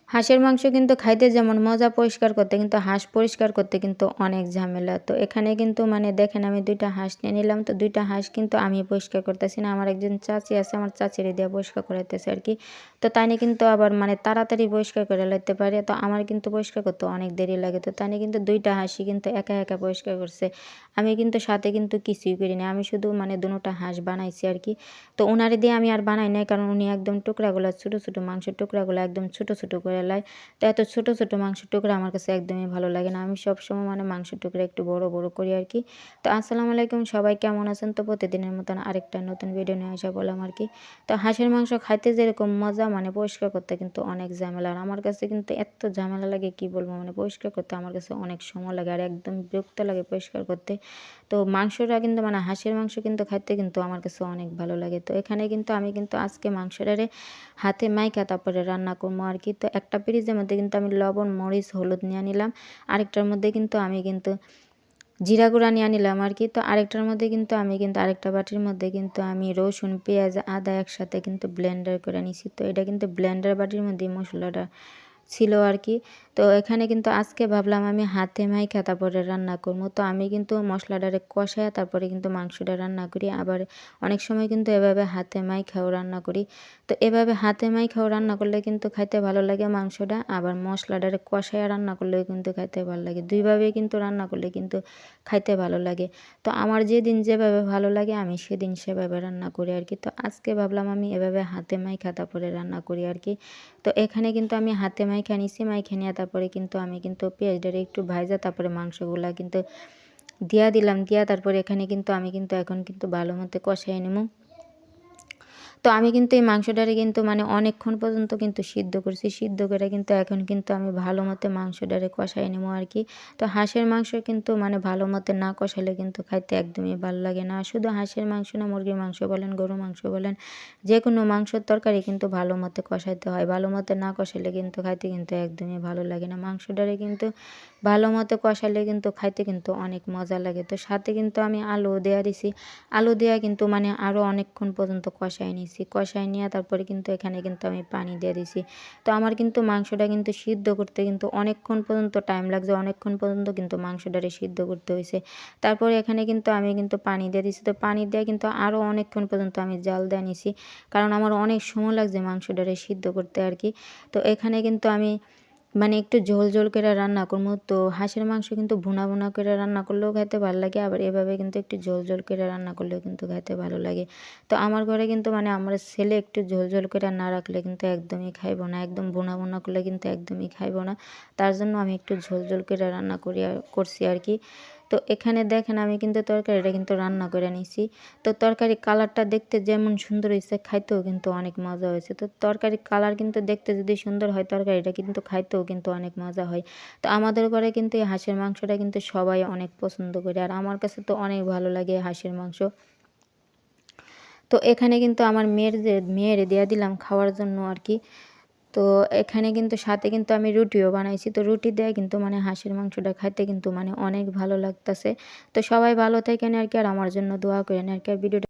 হাঁসের মাংস কিন্তু খাইতে যেমন মজা, পরিষ্কার করতে কিন্তু হাঁস পরিষ্কার করতে কিন্তু অনেক ঝামেলা। তো এখানে কিন্তু মানে দেখেন আমি ২টা হাঁস নিয়ে নিলাম। তো ২টা হাঁস কিন্তু আমি পরিষ্কার করতেছি না, আমার একজন চাচি আছে, আমার চাচিরে দিয়ে পরিষ্কার করাইতেছে আর কি। তো তাইনে কিন্তু আবার মানে তাড়াতাড়ি পরিষ্কার করে লাইতে পারে। তো আমার কিন্তু পরিষ্কার করতে অনেক দেরি লাগে। তো তাইনে কিন্তু ২টা হাঁসই কিন্তু একা একা পরিষ্কার করছে। আমি কিন্তু সাথে কিন্তু কিছুই করি না, আমি শুধু মানে দুটা হাঁস বানাইছি আর কি। তো ওনারে দিয়ে আমি আর বানাই নাই, কারণ উনি একদম টুকরাগুলো ছোটো ছোটো মাংসের টুকরাগুলো একদম ছোটো ছোটো করে লাই। তো এত ছোটো ছোটো মাংসের টুকরা আমার কাছে একদমই ভালো লাগে না, আমি সবসময় মানে মাংসের টুকরা একটু বড় বড় করি আর কি। তো আসসালামু আলাইকুম, সবাই কেমন আছেন? তো প্রতিদিনের মতন আরেকটা নতুন ভিডিও নিয়ে আসা বললাম আর কি। তো হাঁসের মাংস খাইতে যেরকম মজা, মানে পরিষ্কার করতে কিন্তু অনেক ঝামেলা। আর আমার কাছে কিন্তু এত ঝামেলা লাগে কি বলবো, মানে পরিষ্কার করতে আমার কাছে অনেক সময় লাগে আর একদম বিরক্ত লাগে পরিষ্কার করতে। তো মাংসটা কিন্তু মানে হাঁসের মাংস কিন্তু খাইতে কিন্তু আমার কাছে অনেক ভালো লাগে। তো এখানে কিন্তু আমি কিন্তু আজকে মাংসটারে হাতে মাইখা তারপরে রান্না করবো আর কি। তো একটা পিরিজের মধ্যে কিন্তু আমি লবণ, মরিচ, হলুদ নিয়ে নিলাম। আরেকটার মধ্যে কিন্তু আমি কিন্তু জিরা গুঁড়া নিয়ে নিলাম আর কি। তো আরেকটার মধ্যে কিন্তু আমি কিন্তু আরেকটা বাটির মধ্যে কিন্তু আমি রসুন, পেঁয়াজ, আদা একসাথে কিন্তু ব্লেন্ডার করে নিছি। তো এটা কিন্তু ব্লেন্ডার বাটির মধ্যে মশলাটা ছিল আর কি। তো এখানে কিন্তু আজকে ভাবলাম আমি হাতে মাইখা তারপরে রান্না করবো। তো আমি কিন্তু মশলাটারে কষায় তারপরে কিন্তু মাংসটা রান্না করি। আবার অনেক সময় কিন্তু এভাবে হাতে মাইখাও রান্না করি। তো এভাবে হাতে মাইখাও রান্না করলে কিন্তু খাইতে ভালো লাগে মাংসটা, আবার মশলাটারে কষায় রান্না করলেও কিন্তু খাইতে ভালো লাগে। দুইভাবেই কিন্তু রান্না করলে কিন্তু খাইতে ভালো লাগে। তো আমার যেদিন যেভাবে ভালো লাগে আমি সেদিন সেভাবে রান্না করি আর কি। তো আজকে ভাবলাম আমি এভাবে হাতে মাইখা তারপরে রান্না করি আর কি। তো এখানে কিন্তু আমি হাতে মাইখা নিছি, মাইখা নিয়ে তারপরে কিন্তু আমি কিন্তু পেঁয়াজটারে একটু ভাজা তারপরে মাংসগুলা কিন্তু দিয়া দিলাম, দিয়া তারপরে এখানে কিন্তু আমি কিন্তু এখন কিন্তু ভালো মতো কষাই নেবো। তো আমি কিন্তু এই মাংসটারে কিন্তু মানে অনেকক্ষণ পর্যন্ত কিন্তু সিদ্ধ করছি, সিদ্ধ করে কিন্তু এখন কিন্তু আমি ভালো মতো মাংসটারে কষাই নেবো আর কি। তো হাঁসের মাংস কিন্তু মানে ভালো মতো না কষালে কিন্তু খাইতে একদমই ভালো লাগে না। শুধু হাঁসের মাংস না, মুরগির মাংস বলেন, গরুর মাংস বলেন, যে কোনো মাংসের তরকারি কিন্তু ভালো মতো কষাইতে হয়। ভালো মতো না কষালে কিন্তু খাইতে কিন্তু একদমই ভালো লাগে না। মাংসটারে কিন্তু ভালো মতো কষালে কিন্তু খাইতে কিন্তু অনেক মজা লাগে। তো সাথে কিন্তু আমি আলু দেয়া দিছি, আলু দেওয়া কিন্তু মানে আরও অনেকক্ষণ পর্যন্ত কষাই নিছি, কষাই নিয়ে তারপরে কিন্তু এখানে কিন্তু আমি পানি দিয়ে দিছি। তো আমার কিন্তু মাংসটা কিন্তু সিদ্ধ করতে কিন্তু অনেকক্ষণ পর্যন্ত টাইম লাগছে, অনেকক্ষণ পর্যন্ত কিন্তু মাংসটারে সিদ্ধ করতে হয়েছে। তারপরে এখানে কিন্তু আমি কিন্তু পানি দিয়ে দিছি। তো পানি দিয়ে কিন্তু আরও অনেকক্ষণ পর্যন্ত আমি জাল দিয়ে নিছি, কারণ আমার অনেক সময় লাগছে মাংসটারে সিদ্ধ করতে আর কি। তো এখানে কিন্তু আমি মানে একটু ঝোল ঝোল করে রান্না করবো। তো হাঁসের মাংস কিন্তু ভুনা ভুনা করে রান্না করলেও খেতে ভালো লাগে, আবার এভাবে কিন্তু একটু ঝোল ঝোল করে রান্না করলেও কিন্তু খেতে ভালো লাগে। তো আমার ঘরে কিন্তু মানে আমার ছেলে একটু ঝোল ঝোল করে না রাখলে কিন্তু একদমই খাইবো না, একদম ভুনা ভুনা করলে কিন্তু একদমই খাইবো না। তার জন্য আমি একটু ঝোল ঝোল করে রান্না করছি আর কি। তো এখানে দেখেন আমি কিন্তু তরকারিটা কিন্তু রান্না করে নিছি। তো তরকারি কালারটা দেখতে যেমন সুন্দর হয়েছে, খাইতেও কিন্তু অনেক মজা হয়েছে। তো তরকারির কালার কিন্তু দেখতে যদি সুন্দর হয়, তরকারিটা কিন্তু খাইতেও কিন্তু অনেক মজা হয়। তো আমাদের ঘরে কিন্তু এই হাঁসের মাংসটা কিন্তু সবাই অনেক পছন্দ করে, আর আমার কাছে তো অনেক ভালো লাগে হাঁসের মাংস। তো এখানে কিন্তু আমার মেয়ের দেয়া দিলাম খাওয়ার জন্য আর কি। তো এখানে কিন্তু সাথে কিন্তু আমি রুটিও বানাইছি। তো রুটি দেয়া কিন্তু মানে হাঁসের মাংসটা খাইতে কিন্তু মানে অনেক ভালো লাগতেছে। তো সবাই ভালো থাকেন আর কি, আর আমার জন্য দোয়া করেন আর কি। ভিডিওটা